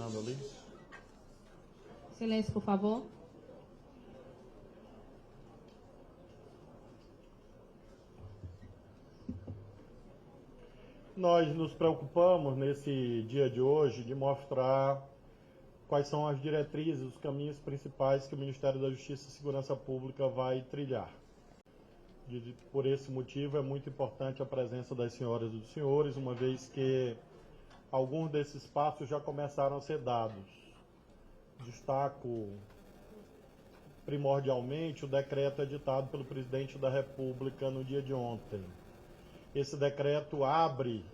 assinando ali. Silêncio, por favor. Nós nos preocupamos nesse dia de hoje de mostrar quais são as diretrizes, os caminhos principais que o Ministério da Justiça e Segurança Pública vai trilhar. Por esse motivo é muito importante a presença das senhoras e dos senhores, uma vez que alguns desses passos já começaram a ser dados. Destaco primordialmente o decreto editado pelo Presidente da República no dia de ontem. Esse decreto abre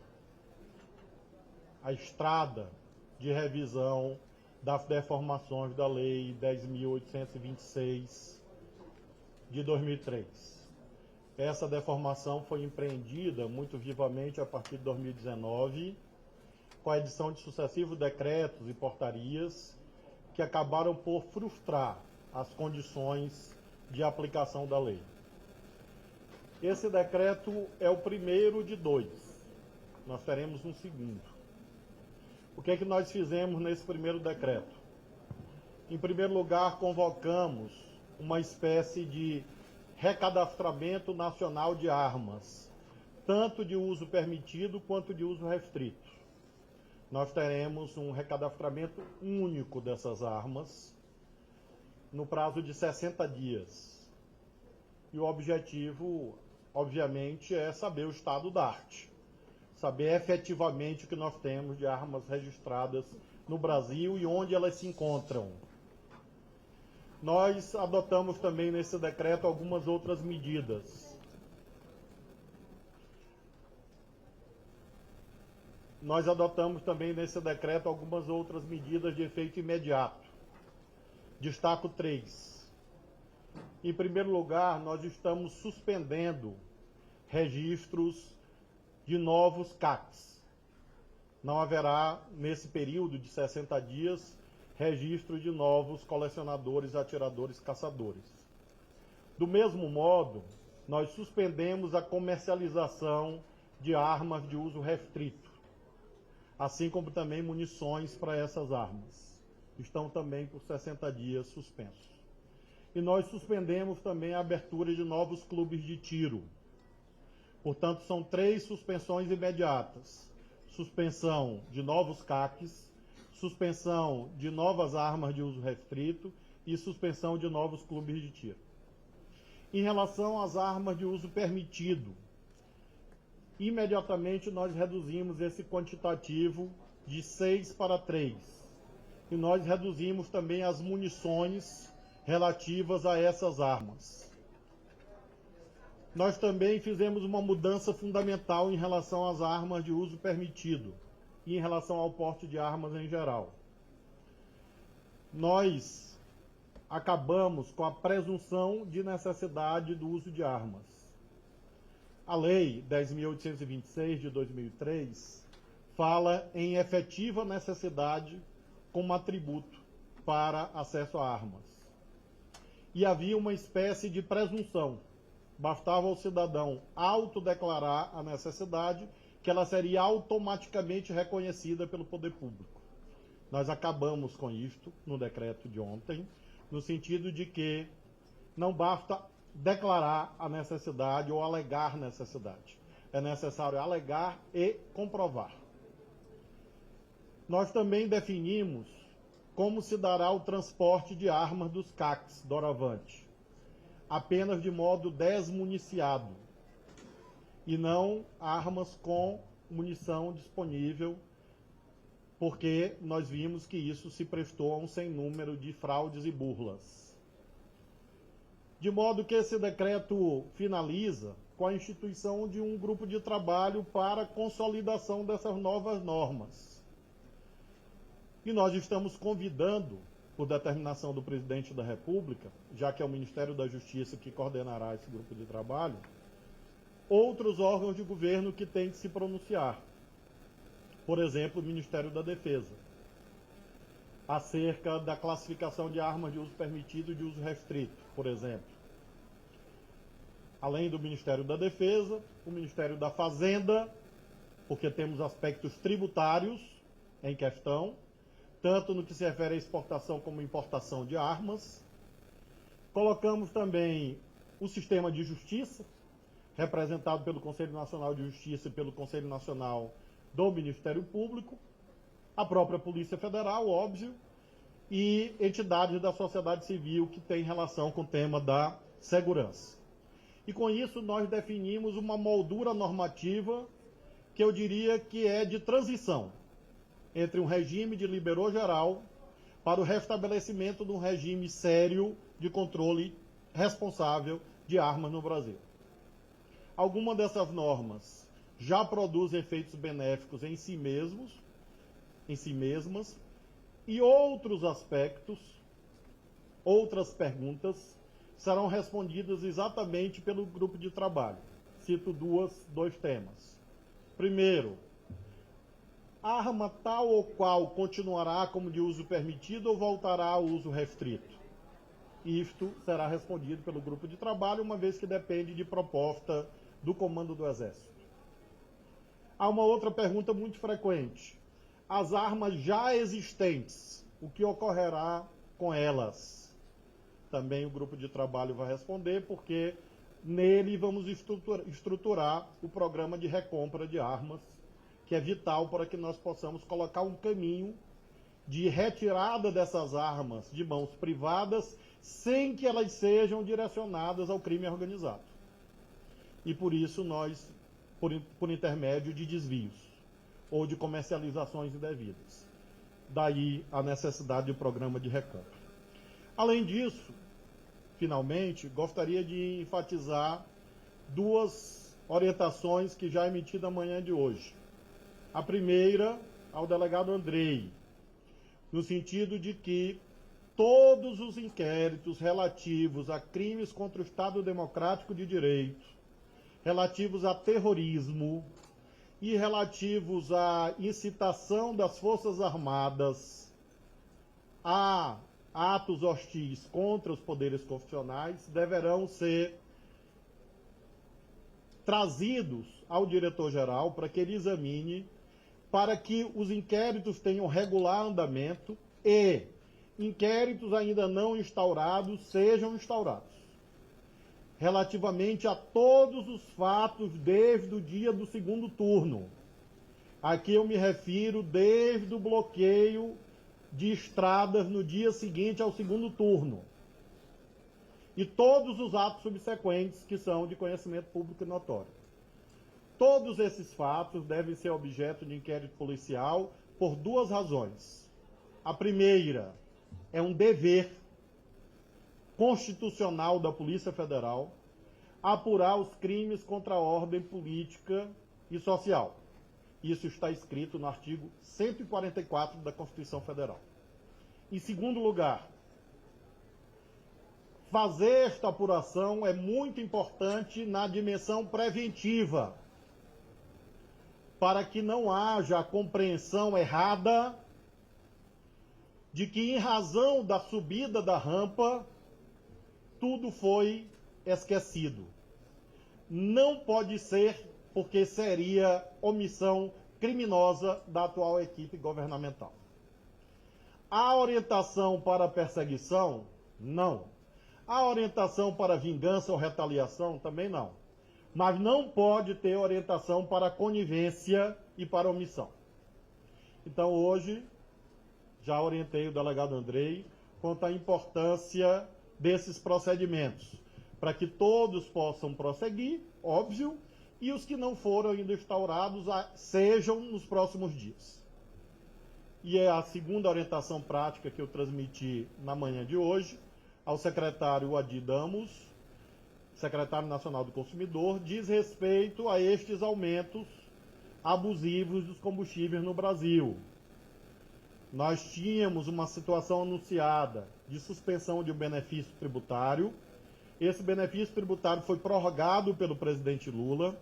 a estrada de revisão das deformações da Lei 10.826 de 2003. Essa deformação foi empreendida muito vivamente a partir de 2019, com a edição de sucessivos decretos e portarias que acabaram por frustrar as condições de aplicação da lei. Esse decreto é o primeiro de dois. Nós teremos um segundo. O que é que nós fizemos nesse primeiro decreto? Em primeiro lugar, convocamos uma espécie de recadastramento nacional de armas, tanto de uso permitido quanto de uso restrito. Nós teremos um recadastramento único dessas armas no prazo de 60 dias. E o objetivo, obviamente, é saber o estado da arte, saber efetivamente o que nós temos de armas registradas no Brasil e onde elas se encontram. Nós adotamos também nesse decreto algumas outras medidas. Nós adotamos também nesse decreto algumas outras medidas de efeito imediato. Destaco 3. Em primeiro lugar, nós estamos suspendendo registros de novos CACs. Não haverá, nesse período de 60 dias, registro de novos colecionadores, atiradores, caçadores. Do mesmo modo, nós suspendemos a comercialização de armas de uso restrito, assim como também munições para essas armas. Estão também por 60 dias suspensos. E nós suspendemos também a abertura de novos clubes de tiro. Portanto, são 3 suspensões imediatas. Suspensão de novos CACs, suspensão de novas armas de uso restrito e suspensão de novos clubes de tiro. Em relação às armas de uso permitido, imediatamente nós reduzimos esse quantitativo de 6 para 3. E nós reduzimos também as munições relativas a essas armas. Nós também fizemos uma mudança fundamental em relação às armas de uso permitido e em relação ao porte de armas em geral. Nós acabamos com a presunção de necessidade do uso de armas. A Lei 10.826 de 2003 fala em efetiva necessidade como atributo para acesso a armas. E havia uma espécie de presunção. Bastava ao cidadão autodeclarar a necessidade, que ela seria automaticamente reconhecida pelo poder público. Nós acabamos com isto no decreto de ontem, no sentido de que não basta declarar a necessidade ou alegar necessidade. É necessário alegar e comprovar. Nós também definimos como se dará o transporte de armas dos CACs doravante, apenas de modo desmuniciado, e não armas com munição disponível, porque nós vimos que isso se prestou a um sem número de fraudes e burlas. De modo que esse decreto finaliza com a instituição de um grupo de trabalho para a consolidação dessas novas normas. E nós estamos convidando, por determinação do Presidente da República, já que é o Ministério da Justiça que coordenará esse grupo de trabalho, outros órgãos de governo que têm que se pronunciar. Por exemplo, o Ministério da Defesa, acerca da classificação de armas de uso permitido e de uso restrito, por exemplo. Além do Ministério da Defesa, o Ministério da Fazenda, porque temos aspectos tributários em questão, tanto no que se refere à exportação como importação de armas. Colocamos também o sistema de justiça, representado pelo Conselho Nacional de Justiça e pelo Conselho Nacional do Ministério Público, a própria Polícia Federal, óbvio, e entidades da sociedade civil que têm relação com o tema da segurança. E com isso nós definimos uma moldura normativa que eu diria que é de transição entre um regime de liberou geral para o restabelecimento de um regime sério de controle responsável de armas no Brasil. Algumas dessas normas já produzem efeitos benéficos em si mesmas, e outros aspectos, outras perguntas, serão respondidas exatamente pelo grupo de trabalho. Cito dois temas. Primeiro, a arma tal ou qual continuará como de uso permitido ou voltará ao uso restrito? Isto será respondido pelo grupo de trabalho, uma vez que depende de proposta do Comando do Exército. Há uma outra pergunta muito frequente. As armas já existentes, o que ocorrerá com elas? Também o grupo de trabalho vai responder, porque nele vamos estruturar o programa de recompra de armas, que é vital para que nós possamos colocar um caminho de retirada dessas armas de mãos privadas, sem que elas sejam direcionadas ao crime organizado. E por isso nós, por intermédio de desvios ou de comercializações indevidas. Daí a necessidade do programa de recompra. Além disso, finalmente, gostaria de enfatizar duas orientações que já emiti na manhã de hoje. A primeira, ao delegado Andrei, no sentido de que todos os inquéritos relativos a crimes contra o Estado Democrático de Direito, relativos a terrorismo e relativos à incitação das Forças Armadas a atos hostis contra os poderes constitucionais deverão ser trazidos ao diretor-geral para que ele examine, para que os inquéritos tenham regular andamento e inquéritos ainda não instaurados sejam instaurados. Relativamente a todos os fatos desde o dia do segundo turno. Aqui eu me refiro desde o bloqueio de estradas no dia seguinte ao segundo turno. E todos os atos subsequentes que são de conhecimento público e notório. Todos esses fatos devem ser objeto de inquérito policial por duas razões. A primeira é um dever constitucional da Polícia Federal apurar os crimes contra a ordem política e social. Isso está escrito no artigo 144 da Constituição Federal. Em segundo lugar, fazer esta apuração é muito importante na dimensão preventiva, para que não haja a compreensão errada de que, em razão da subida da rampa, tudo foi esquecido. Não pode ser, porque seria omissão criminosa da atual equipe governamental. A orientação para perseguição? Não. A orientação para vingança ou retaliação? Também não. Mas não pode ter orientação para conivência e para omissão. Então, hoje, já orientei o delegado Andrei quanto à importância desses procedimentos, para que todos possam prosseguir, óbvio, e os que não foram ainda instaurados sejam nos próximos dias. E é a segunda orientação prática que eu transmiti na manhã de hoje ao secretário Adi Damos, secretário nacional do consumidor, diz respeito a estes aumentos abusivos dos combustíveis no Brasil. Nós tínhamos uma situação anunciada de suspensão de um benefício tributário. Esse benefício tributário foi prorrogado pelo presidente Lula.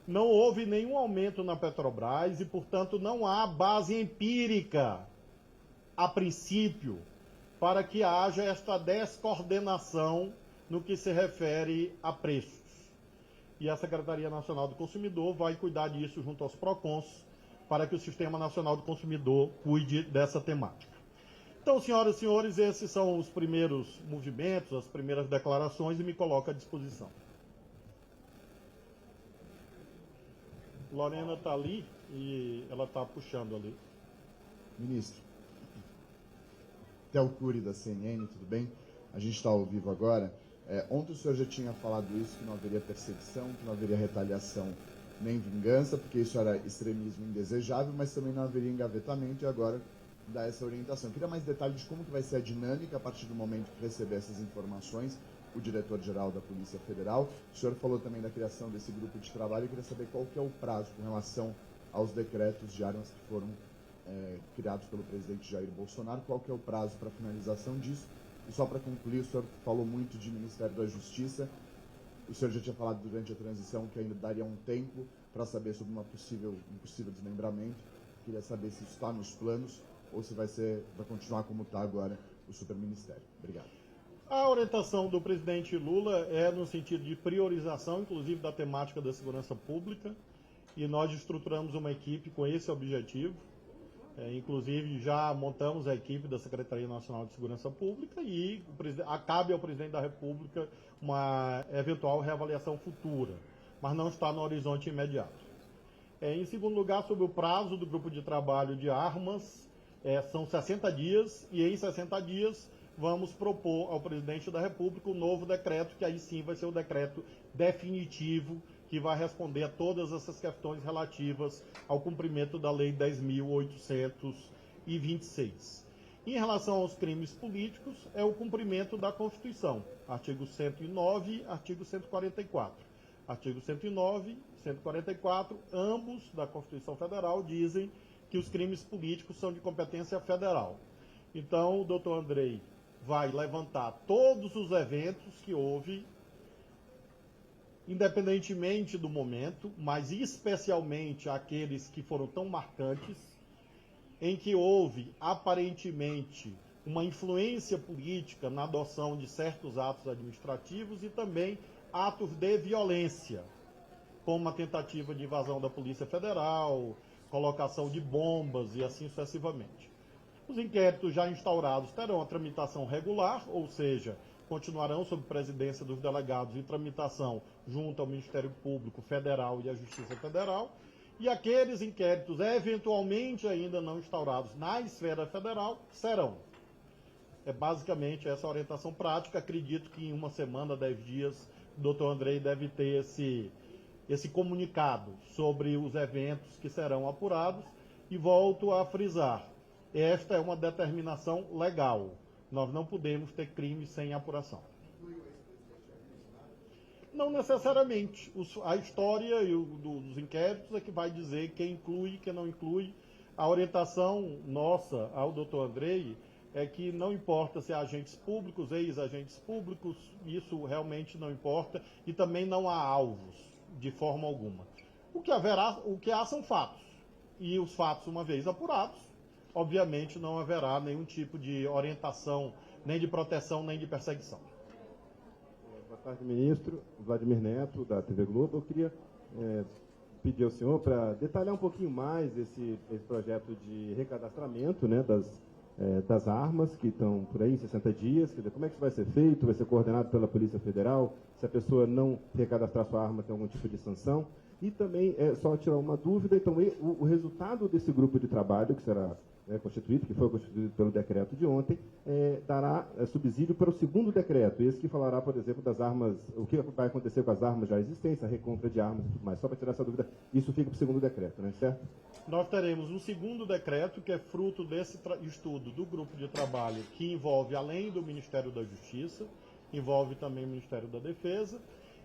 Não houve nenhum aumento na Petrobras e, portanto, não há base empírica, a princípio, para que haja esta descoordenação no que se refere a preços. E a Secretaria Nacional do Consumidor vai cuidar disso junto aos PROCONs, para que o Sistema Nacional do Consumidor cuide dessa temática. Então, senhoras e senhores, esses são os primeiros movimentos, as primeiras declarações, e me coloco à disposição. Lorena está ali e ela está puxando ali. Ministro, Theo Cury da CNN, tudo bem? A gente está ao vivo agora. Ontem o senhor já tinha falado isso, que não haveria perseguição, que não haveria retaliação nem vingança, porque isso era extremismo indesejável, mas também não haveria engavetamento, e agora dá essa orientação. Eu queria mais detalhes de como que vai ser a dinâmica a partir do momento que receber essas informações o diretor-geral da Polícia Federal. O senhor falou também da criação desse grupo de trabalho. Eu queria saber qual que é o prazo com relação aos decretos de armas que foram criados pelo presidente Jair Bolsonaro, qual que é o prazo para a finalização disso. E só para concluir, o senhor falou muito de Ministério da Justiça. O senhor já tinha falado durante a transição que ainda daria um tempo para saber sobre um possível desmembramento. Queria saber se isso está nos planos ou se vai continuar como está agora o superministério. Obrigado. A orientação do presidente Lula é no sentido de priorização, inclusive da temática da segurança pública, e nós estruturamos uma equipe com esse objetivo. Inclusive, já montamos a equipe da Secretaria Nacional de Segurança Pública e cabe ao presidente da República uma eventual reavaliação futura, mas não está no horizonte imediato. Em segundo lugar, sobre o prazo do grupo de trabalho de armas, são 60 dias, e em 60 dias vamos propor ao presidente da República um novo decreto, que aí sim vai ser o decreto definitivo, que vai responder a todas essas questões relativas ao cumprimento da Lei 10.826. Em relação aos crimes políticos, é o cumprimento da Constituição, artigo 109, artigo 144. Artigo 109 e 144, ambos da Constituição Federal, dizem que os crimes políticos são de competência federal. Então, o doutor Andrei vai levantar todos os eventos que houve, independentemente do momento, mas especialmente aqueles que foram tão marcantes, em que houve, aparentemente, uma influência política na adoção de certos atos administrativos e também atos de violência, como a tentativa de invasão da Polícia Federal, colocação de bombas e assim sucessivamente. Os inquéritos já instaurados terão a tramitação regular, ou seja, continuarão sob presidência dos delegados em tramitação junto ao Ministério Público Federal e à Justiça Federal, e aqueles inquéritos eventualmente ainda não instaurados na esfera federal serão. É basicamente essa orientação prática. Acredito que em uma semana, 10 dias, o doutor Andrei deve ter esse comunicado sobre os eventos que serão apurados, e volto a frisar, esta é uma determinação legal. Nós não podemos ter crime sem apuração. Não necessariamente. A história dos inquéritos é que vai dizer quem inclui e quem não inclui. A orientação nossa ao doutor Andrei é que não importa se há agentes públicos, ex-agentes públicos, isso realmente não importa, e também não há alvos, de forma alguma. O que há são fatos. E os fatos, uma vez apurados, obviamente não haverá nenhum tipo de orientação, nem de proteção, nem de perseguição. Boa tarde, ministro. Vladimir Neto, da TV Globo. Eu queria pedir ao senhor para detalhar um pouquinho mais esse projeto de recadastramento, né, das armas que estão por aí em 60 dias. Quer dizer, como é que isso vai ser feito? Vai ser coordenado pela Polícia Federal? Se a pessoa não recadastrar sua arma, tem algum tipo de sanção? E também, só tirar uma dúvida, então, o resultado desse grupo de trabalho, que será constituído, que foi constituído pelo decreto de ontem, dará subsídio para o segundo decreto, esse que falará, por exemplo, das armas, o que vai acontecer com as armas já existentes, a recompra de armas e tudo mais. Só para tirar essa dúvida, isso fica para o segundo decreto, né, certo? Nós teremos um segundo decreto, que é fruto desse estudo do grupo de trabalho, que envolve, além do Ministério da Justiça, envolve também o Ministério da Defesa.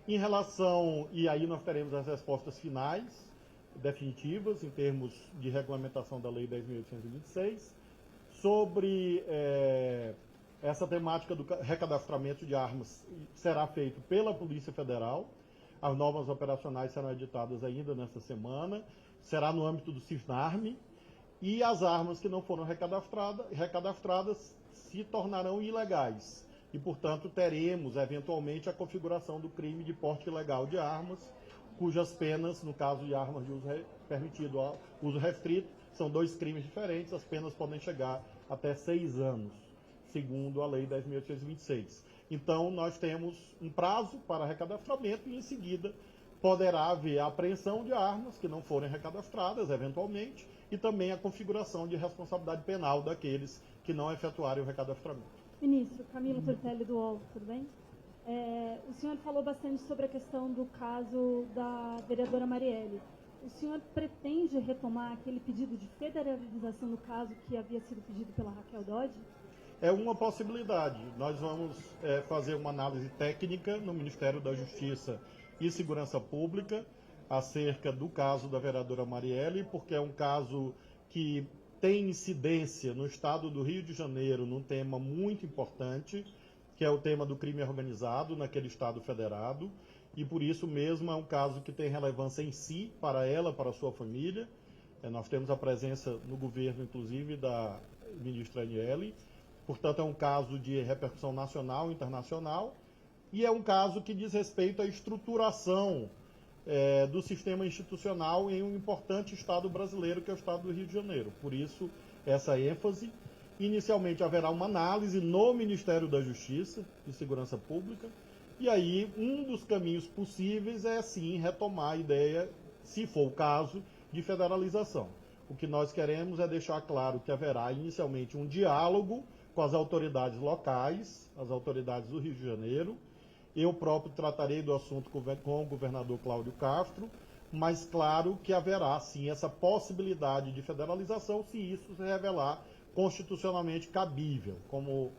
Em relação, e aí nós teremos as respostas finais, definitivas, em termos de regulamentação da Lei 10.826, sobre essa temática do recadastramento de armas será feito pela Polícia Federal. As normas operacionais serão editadas ainda nesta semana, será no âmbito do CISNARME, e as armas que não foram recadastradas se tornarão ilegais. E, portanto, teremos, eventualmente, a configuração do crime de porte ilegal de armas, cujas penas, no caso de armas de uso permitido ao uso restrito, são 2 crimes diferentes, as penas podem chegar até 6 anos, segundo a Lei 10.826. Então, nós temos um prazo para recadastramento e, em seguida, poderá haver a apreensão de armas que não forem recadastradas, eventualmente, e também a configuração de responsabilidade penal daqueles que não efetuarem o recadastramento. Ministro, Camila Tortelli do UOL, tudo bem? O senhor falou bastante sobre a questão do caso da vereadora Marielle. O senhor pretende retomar aquele pedido de federalização do caso que havia sido pedido pela Raquel Dodge? É uma possibilidade. Nós vamos fazer uma análise técnica no Ministério da Justiça e Segurança Pública acerca do caso da vereadora Marielle, porque é um caso que tem incidência no estado do Rio de Janeiro num tema muito importante, que é o tema do crime organizado naquele estado federado, e por isso mesmo é um caso que tem relevância em si, para ela, para a sua família. Nós temos a presença no governo, inclusive, da ministra Aniele. Portanto, é um caso de repercussão nacional e internacional, e é um caso que diz respeito à estruturação do sistema institucional em um importante estado brasileiro, que é o estado do Rio de Janeiro. Por isso, essa ênfase. Inicialmente, haverá uma análise no Ministério da Justiça e Segurança Pública, e aí um dos caminhos possíveis é, sim, retomar a ideia, se for o caso, de federalização. O que nós queremos é deixar claro que haverá inicialmente um diálogo com as autoridades locais, as autoridades do Rio de Janeiro. Eu próprio tratarei do assunto com o governador Cláudio Castro, mas claro que haverá, sim, essa possibilidade de federalização se isso se revelar constitucionalmente cabível. Como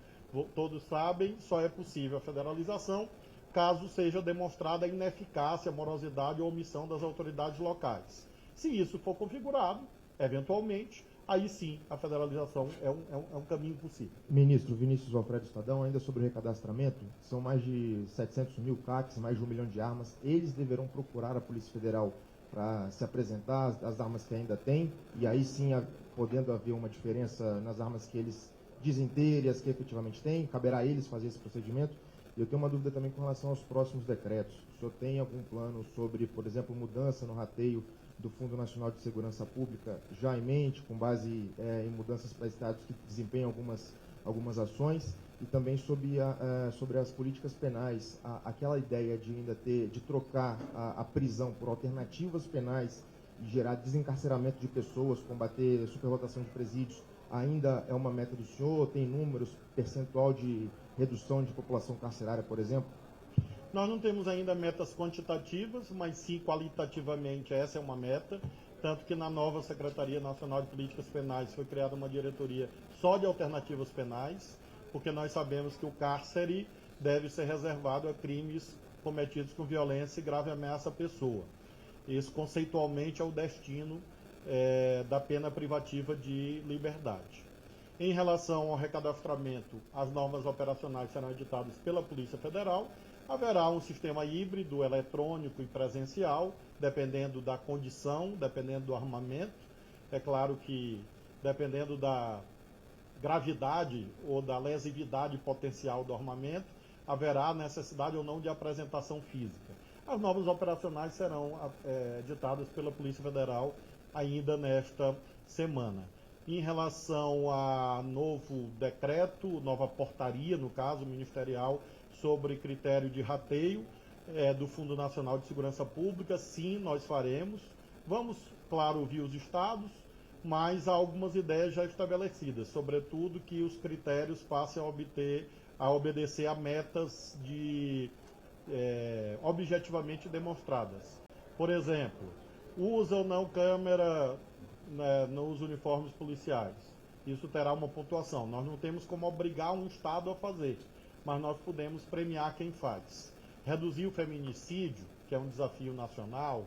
todos sabem, só é possível a federalização caso seja demonstrada a ineficácia, morosidade ou omissão das autoridades locais. Se isso for configurado, eventualmente, aí sim a federalização é um caminho possível. Ministro Vinícius Alfredo Estadão, ainda sobre o recadastramento, são mais de 700 mil CACs, mais de 1 milhão de armas. Eles deverão procurar a Polícia Federal para se apresentar as armas que ainda têm, e aí sim, podendo haver uma diferença nas armas que eles dizem ter e as que efetivamente têm, caberá a eles fazer esse procedimento. E eu tenho uma dúvida também com relação aos próximos decretos. O senhor tem algum plano sobre, por exemplo, mudança no rateio do Fundo Nacional de Segurança Pública já em mente, com base em mudanças para estados que desempenham algumas ações, e também sobre as políticas penais, aquela ideia de ainda de trocar a prisão por alternativas penais e gerar desencarceramento de pessoas, combater superlotação de presídios, ainda é uma meta do senhor? Tem números, percentual de redução de população carcerária, por exemplo? Nós não temos ainda metas quantitativas, mas sim qualitativamente essa é uma meta, tanto que na nova Secretaria Nacional de Políticas Penais foi criada uma diretoria só de alternativas penais, porque nós sabemos que o cárcere deve ser reservado a crimes cometidos com violência e grave ameaça à pessoa. Isso conceitualmente é o destino da pena privativa de liberdade. Em relação ao recadastramento, as normas operacionais serão editadas pela Polícia Federal. Haverá um sistema híbrido, eletrônico e presencial, dependendo da condição, dependendo do armamento. É claro que, dependendo da gravidade ou da lesividade potencial do armamento, haverá necessidade ou não de apresentação física. As normas operacionais serão editadas pela Polícia Federal ainda nesta semana. Em relação a novo decreto, nova portaria, no caso ministerial, sobre critério de rateio do Fundo Nacional de Segurança Pública, sim, nós faremos. Vamos, claro, ouvir os estados, mas há algumas ideias já estabelecidas, sobretudo que os critérios passem a obedecer a metas objetivamente demonstradas. Por exemplo, usa ou não câmera nos uniformes policiais. Isso terá uma pontuação. Nós não temos como obrigar um estado a fazer, mas nós podemos premiar quem faz. Reduzir o feminicídio, que é um desafio nacional,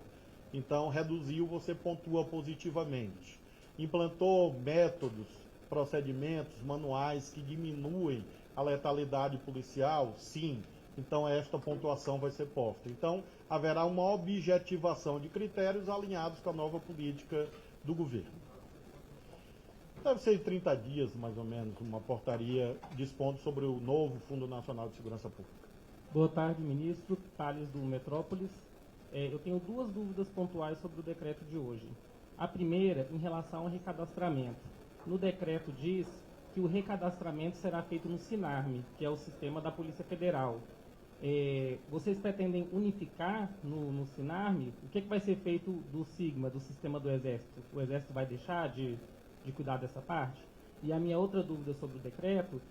então reduziu, você pontua positivamente. Implantou métodos, procedimentos, manuais que diminuem a letalidade policial, sim. Então esta pontuação vai ser posta. Então haverá uma objetivação de critérios alinhados com a nova política do governo. Deve ser 30 dias, mais ou menos, uma portaria dispondo sobre o novo Fundo Nacional de Segurança Pública. Boa tarde, ministro. Thales, do Metrópolis. Eu tenho duas dúvidas pontuais sobre o decreto de hoje. A primeira, em relação ao recadastramento. No decreto diz que o recadastramento será feito no SINARME, que é o sistema da Polícia Federal. Vocês pretendem unificar no SINARME? O que vai ser feito do SIGMA, do sistema do Exército? O Exército vai deixar de cuidar dessa parte? E a minha outra dúvida sobre o decreto,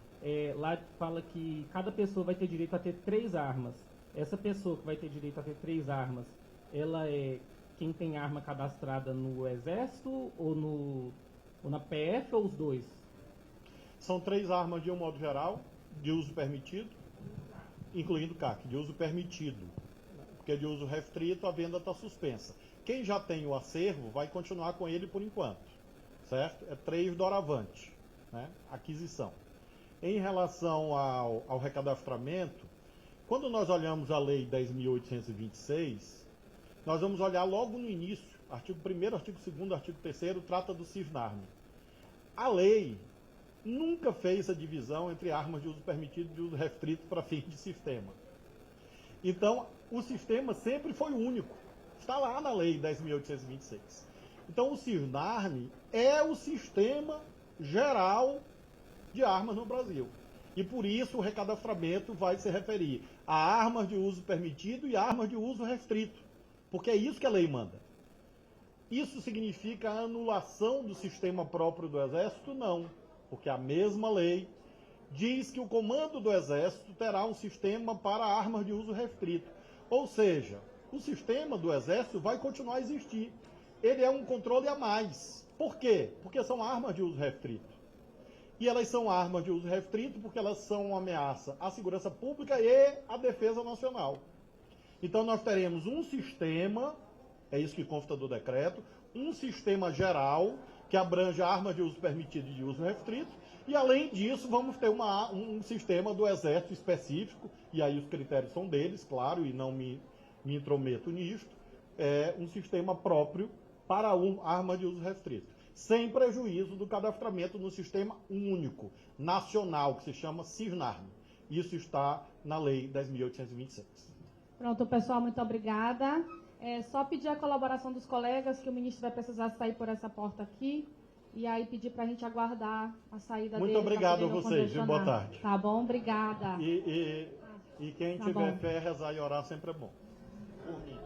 lá fala que cada pessoa vai ter direito a ter 3 armas. Essa pessoa que vai ter direito a ter 3 armas, ela é quem tem arma cadastrada no Exército ou na PF ou os dois? São 3 armas de um modo geral, de uso permitido, incluindo CAC, de uso permitido. Porque de uso restrito a venda está suspensa. Quem já tem o acervo vai continuar com ele por enquanto, certo? É 3 doravante, né? Aquisição. Em relação ao recadastramento, quando nós olhamos a Lei 10.826, nós vamos olhar logo no início, artigo 1º, artigo 2º, artigo 3º, trata do SISNARME. A lei nunca fez a divisão entre armas de uso permitido e de uso restrito para fins de sistema. Então, o sistema sempre foi único. Está lá na Lei 10.826. Então, o SISNARME é o sistema geral de armas no Brasil. E por isso o recadastramento vai se referir a armas de uso permitido e armas de uso restrito. Porque é isso que a lei manda. Isso significa a anulação do sistema próprio do Exército? Não. Porque a mesma lei diz que o comando do Exército terá um sistema para armas de uso restrito. Ou seja, o sistema do Exército vai continuar a existir. Ele é um controle a mais. Por quê? Porque são armas de uso restrito. E elas são armas de uso restrito porque elas são uma ameaça à segurança pública e à defesa nacional. Então nós teremos um sistema, é isso que consta do decreto, um sistema geral que abrange armas de uso permitido e de uso restrito, e além disso vamos ter um sistema do Exército específico, e aí os critérios são deles, claro, e não me intrometo nisto, um sistema próprio para arma de uso restrito, sem prejuízo do cadastramento no sistema único, nacional, que se chama SISNARME. Isso está na Lei 10.826. Pronto, pessoal, muito obrigada. Só pedir a colaboração dos colegas, que o ministro vai precisar sair por essa porta aqui, e aí pedir para a gente aguardar a saída dele. Muito obrigado a vocês, viu? Boa tarde. Tá bom, obrigada. E quem tiver fé, rezar e orar sempre é bom. Por mim.